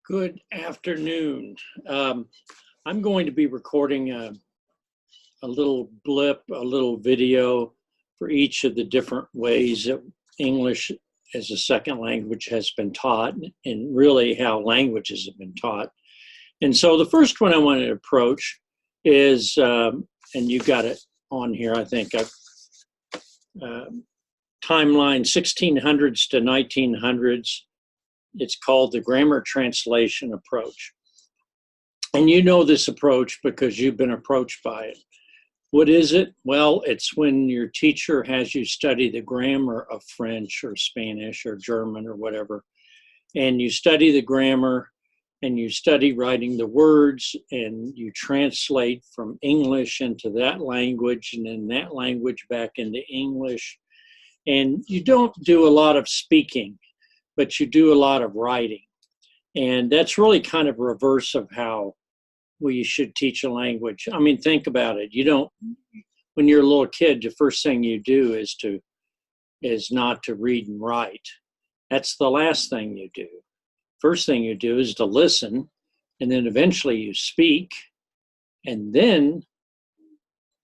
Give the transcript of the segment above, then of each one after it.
Good afternoon. I'm going to be recording a little blip, a little video for each of the different ways that English as a second language has been taught, and really how languages have been taught. And so the first one I want to approach is, and you got it on here, I think, timeline 1600s to 1900s. It's called the grammar translation approach. And you know this approach because you've been approached by it. What is it? Well, it's when your teacher has you study the grammar of French or Spanish or German or whatever, and you study the grammar and you study writing the words and you translate from English into that language and then that language back into English. And you don't do a lot of speaking, but you do a lot of writing. And that's really kind of reverse of how we should teach a language. I mean, think about it. You don't, when you're a little kid, the first thing you do is not to read and write. That's the last thing you do. First thing you do is to listen, and then eventually you speak, and then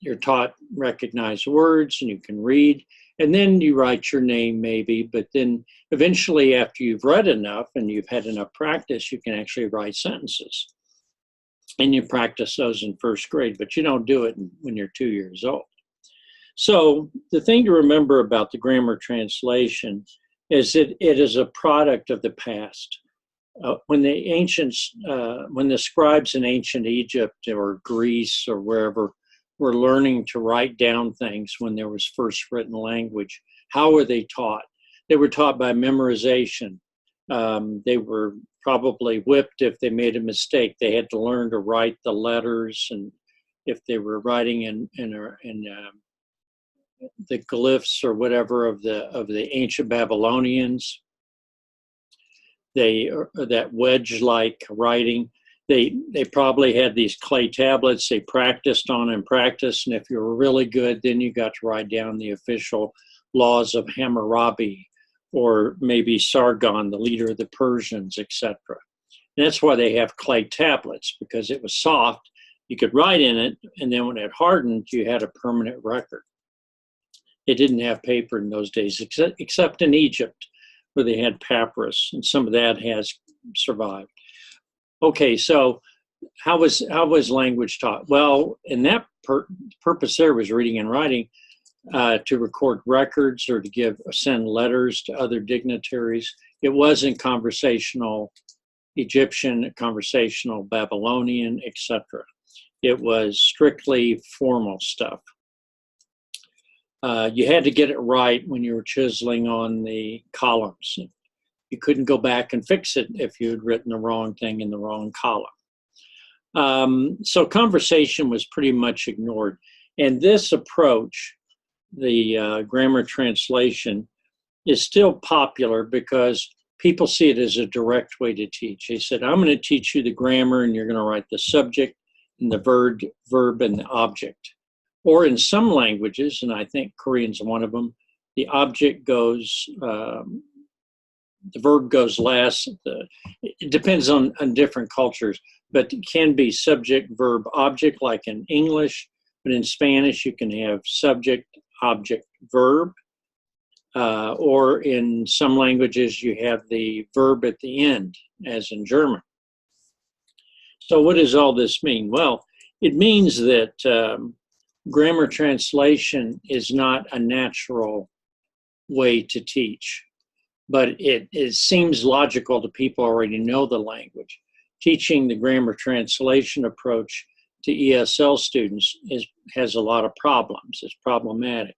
you're taught recognize words and you can read, and then you write your name maybe, but then eventually after you've read enough and you've had enough practice, you can actually write sentences. And you practice those in first grade, but you don't do it when you're 2 years old. So the thing to remember about the grammar translation is that it is a product of the past. When the scribes in ancient Egypt or Greece or wherever were learning to write down things when there was first written language, how were they taught? They were taught by memorization. They were probably whipped if they made a mistake. They had to learn to write the letters, and if they were writing in the glyphs or whatever of the ancient Babylonians, that wedge-like writing. They probably had these clay tablets they practiced on and practiced, and if you were really good, then you got to write down the official laws of Hammurabi, or maybe Sargon, the leader of the Persians, etc. And that's why they have clay tablets, because it was soft. You could write in it, and then when it hardened, you had a permanent record. They didn't have paper in those days, except in Egypt, where they had papyrus, and some of that has survived. Okay, so how was language taught? Well, in that purpose there was reading and writing, to record records or to send letters to other dignitaries. It wasn't conversational Egyptian, conversational Babylonian, etc. It was strictly formal stuff. You had to get it right when you were chiseling on the columns. You couldn't go back and fix it if you had written the wrong thing in the wrong column. So conversation was pretty much ignored. And this approach, the grammar translation, is still popular because people see it as a direct way to teach. They said, I'm going to teach you the grammar, and you're going to write the subject and the verb and the object. Or in some languages, and I think Korean's one of them, the object goes, the verb goes last. It depends on different cultures, but it can be subject, verb, object, like in English. But in Spanish, you can have subject, object, verb. Or in some languages, you have the verb at the end, as in German. So what does all this mean? Well, it means that grammar translation is not a natural way to teach, but it seems logical to people who already know the language. Teaching the grammar translation approach to ESL students has a lot of problems. It's problematic.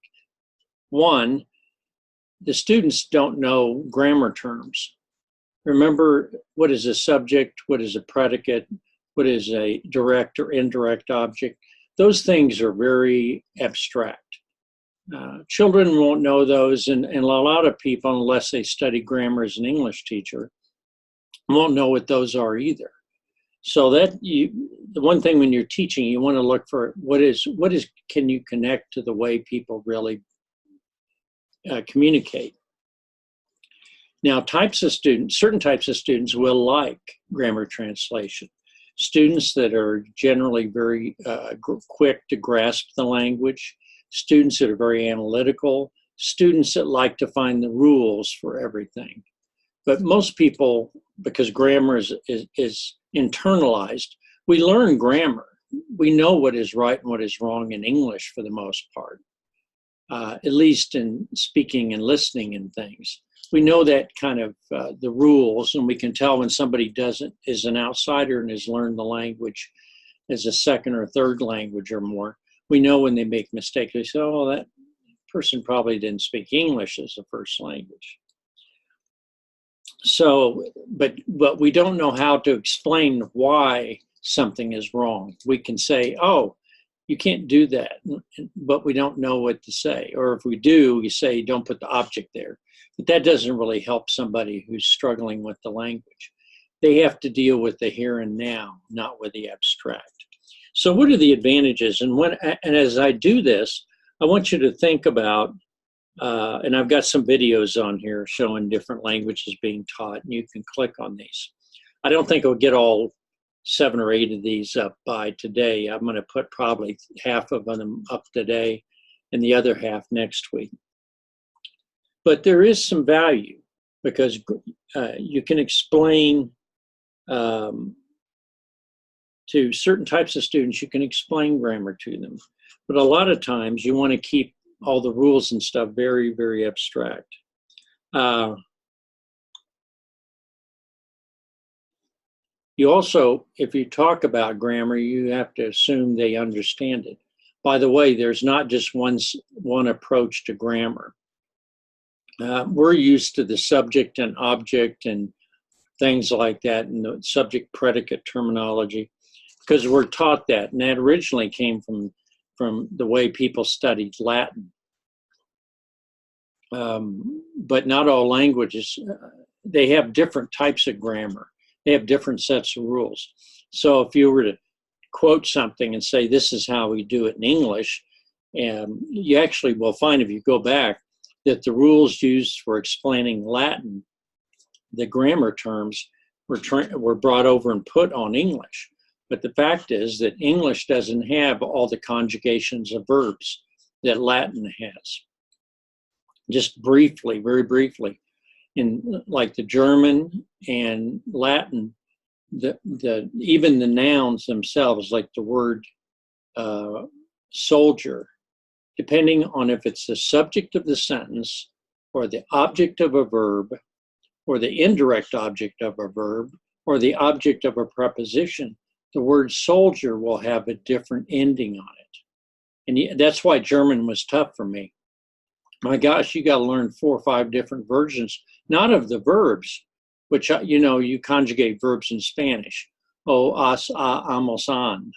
One, the students don't know grammar terms. Remember, what is a subject? What is a predicate? What is a direct or indirect object? Those things are very abstract. Children won't know those, and a lot of people, unless they study grammar as an English teacher, won't know what those are either. So the one thing when you're teaching, you want to look for can you connect to the way people really communicate. Now, certain types of students will like grammar translation. Students that are generally very quick to grasp the language, students that are very analytical, students that like to find the rules for everything. But most people, because grammar is internalized, we learn grammar. We know what is right and what is wrong in English for the most part, at least in speaking and listening and things. We know that kind of the rules, and we can tell when somebody is an outsider and has learned the language as a second or third language or more. We know when they make mistakes. We say, oh, that person probably didn't speak English as a first language. So, but we don't know how to explain why something is wrong. We can say, oh, you can't do that, but we don't know what to say. Or if we do, we say, don't put the object there. But that doesn't really help somebody who's struggling with the language. They have to deal with the here and now, not with the abstract. So what are the advantages? And as I do this, I want you to think about, and I've got some videos on here showing different languages being taught, and you can click on these. I don't think I'll get all 7 or 8 of these up by today. I'm going to put probably half of them up today and the other half next week. But there is some value because you can explain to certain types of students, you can explain grammar to them. But a lot of times you want to keep all the rules and stuff very, very abstract. You also, if you talk about grammar, you have to assume they understand it. By the way, there's not just one approach to grammar. We're used to the subject and object and things like that, and the subject predicate terminology, because we're taught that. And that originally came from the way people studied Latin. But not all languages, they have different types of grammar. They have different sets of rules. So if you were to quote something and say, this is how we do it in English, and you actually will find, if you go back, that the rules used for explaining Latin, the grammar terms, were brought over and put on English. But the fact is that English doesn't have all the conjugations of verbs that Latin has. Just briefly, very briefly, in like the German and Latin, even the nouns themselves, like the word soldier, depending on if it's the subject of the sentence or the object of a verb or the indirect object of a verb or the object of a preposition, the word soldier will have a different ending on it. And that's why German was tough for me. My gosh, you got to learn 4 or 5 different versions, not of the verbs, which, you conjugate verbs in Spanish. Oh, as, a, amos, an,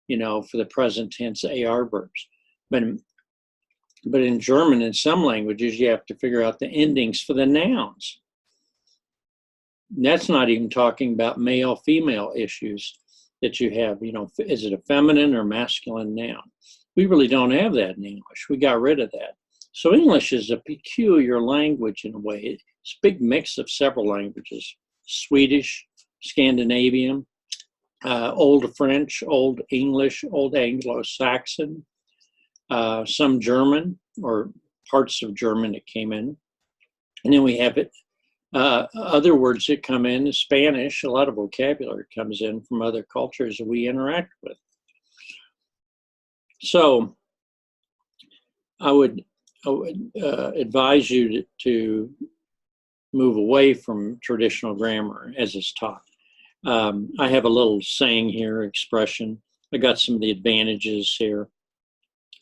for the present tense AR verbs. But in German, in some languages, you have to figure out the endings for the nouns. And that's not even talking about male, female issues that you have, is it a feminine or masculine noun? We really don't have that in English. We got rid of that. So English is a peculiar language in a way. It's a big mix of several languages: Swedish, Scandinavian, Old French, Old English, Old Anglo-Saxon, some German or parts of German that came in. And then we have other words that come in, Spanish. A lot of vocabulary comes in from other cultures that we interact with. So I would advise you to move away from traditional grammar as it's taught. I have a little saying here, expression. I got some of the advantages here.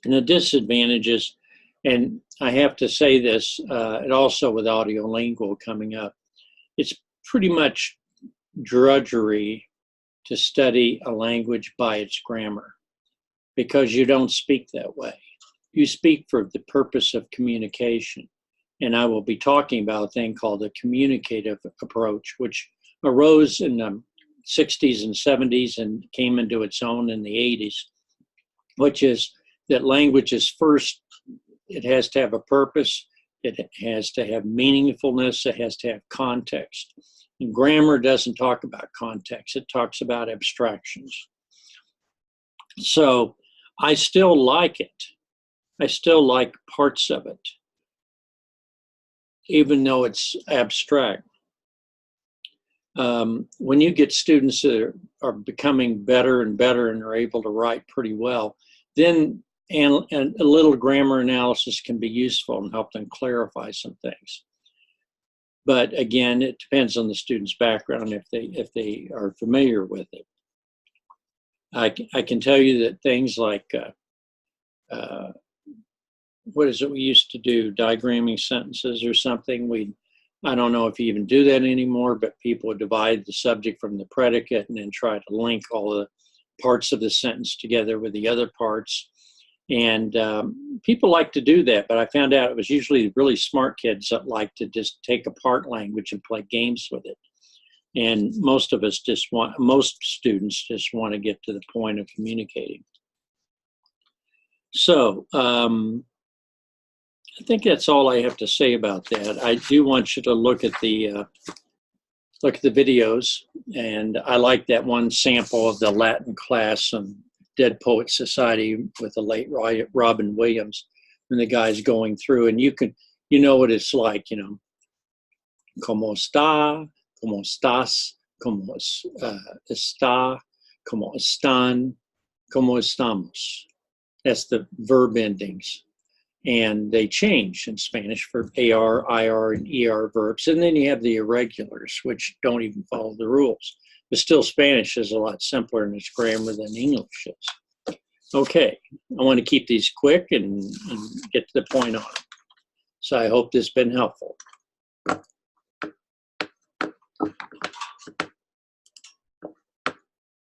And the disadvantages, and I have to say this, and also with audiolingual coming up, it's pretty much drudgery to study a language by its grammar, because you don't speak that way. You speak for the purpose of communication. And I will be talking about a thing called the communicative approach, which arose in the 60s and 70s and came into its own in the 80s, which is that language is first, it has to have a purpose, It has to have meaningfulness. It has to have context. And grammar doesn't talk about context. It talks about abstractions. So I still like it. I still like parts of it, even though it's abstract. When you get students that are becoming better and better and are able to write pretty well, then and a little grammar analysis can be useful and help them clarify some things. But again, it depends on the student's background if they are familiar with it. I can tell you that things like what is it we used to do, diagramming sentences or something. I don't know if you even do that anymore, but people would divide the subject from the predicate and then try to link all the parts of the sentence together with the other parts. And people like to do that, but I found out it was usually really smart kids that like to just take apart language and play games with it. And most students just want to get to the point of communicating. So I think that's all I have to say about that. I do want you to look at the videos, and I like that one sample of the Latin class on Dead Poets Society with the late Robin Williams, and the guy's going through, and you know what it's like, you know, ¿Cómo está? ¿Cómo estás? ¿Cómo está? ¿Cómo están? ¿Cómo estamos? That's the verb endings. And they change in Spanish for AR, IR, and ER verbs. And then you have the irregulars, which don't even follow the rules. But still, Spanish is a lot simpler in its grammar than English is. Okay, I want to keep these quick and get to the point on it. So I hope this has been helpful.